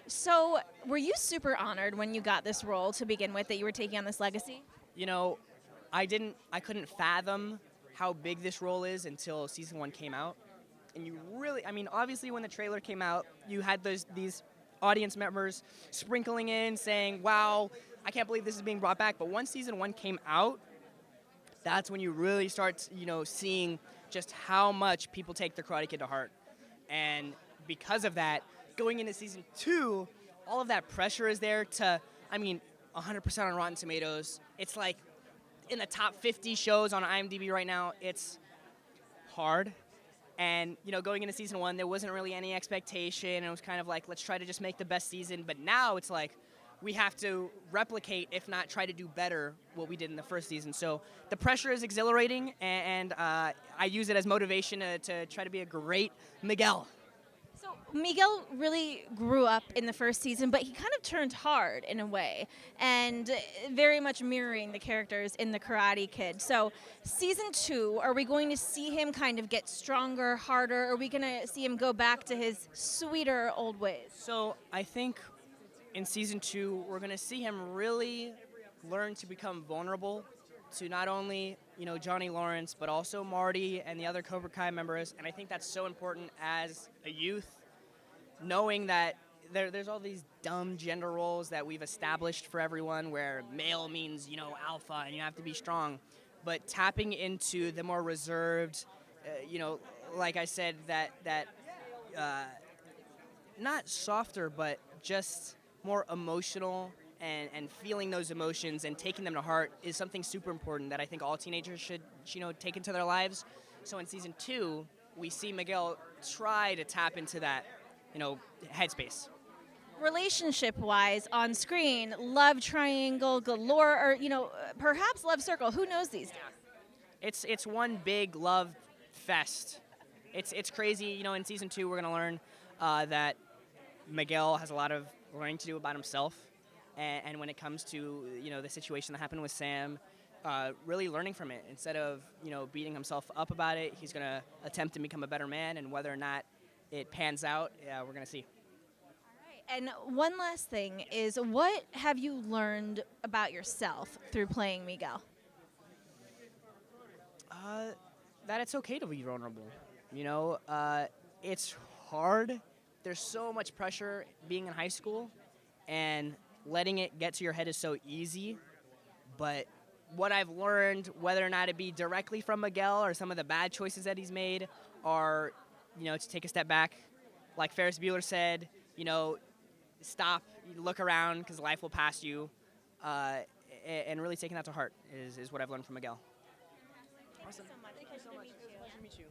So, were you super honored when you got this role to begin with that you were taking on this legacy? You know, I couldn't fathom how big this role is until season one came out. And you really, I mean, obviously when the trailer came out, you had these audience members sprinkling in saying, wow, I can't believe this is being brought back. But once season one came out, that's when you really start, seeing just how much people take the Karate Kid to heart. And because of that, going into season two, all of that pressure is there to, I mean, 100% on Rotten Tomatoes. It's like in the top 50 shows on IMDb right now. It's hard. And, going into season one, there wasn't really any expectation. It was kind of like, let's try to just make the best season. But now it's like, we have to replicate, if not try to do better, what we did in the first season. So the pressure is exhilarating, and I use it as motivation to try to be a great Miguel. So, Miguel really grew up in the first season, but he kind of turned hard in a way, and very much mirroring the characters in The Karate Kid. So, season two, are we going to see him kind of get stronger, harder? Are we going to see him go back to his sweeter old ways? So I think in season two, we're going to see him really learn to become vulnerable to not only, Johnny Lawrence, but also Marty and the other Cobra Kai members. And I think that's so important as a youth, knowing that there's all these dumb gender roles that we've established for everyone where male means, alpha and you have to be strong. But tapping into the more reserved, like I said, that not softer, but just more emotional and feeling those emotions and taking them to heart is something super important that I think all teenagers should, take into their lives. So in season two, we see Miguel try to tap into that, headspace. Relationship wise, on screen, love triangle galore, or, perhaps love circle. Who knows these days? It's one big love fest. It's crazy. In season two, we're gonna learn that Miguel has a lot of learning to do about himself, and when it comes to the situation that happened with Sam, really learning from it instead of beating himself up about it. He's gonna attempt to become a better man, and whether or not it pans out, we're gonna see. And one last thing is, what have you learned about yourself through playing Miguel? That it's okay to be vulnerable. It's hard. There's so much pressure being in high school, and letting it get to your head is so easy. But what I've learned, whether or not it be directly from Miguel or some of the bad choices that he's made, are, to take a step back. Like Ferris Bueller said, stop, look around, because life will pass you. And really taking that to heart is what I've learned from Miguel. Awesome. Thank you so much. Pleasure to meet you.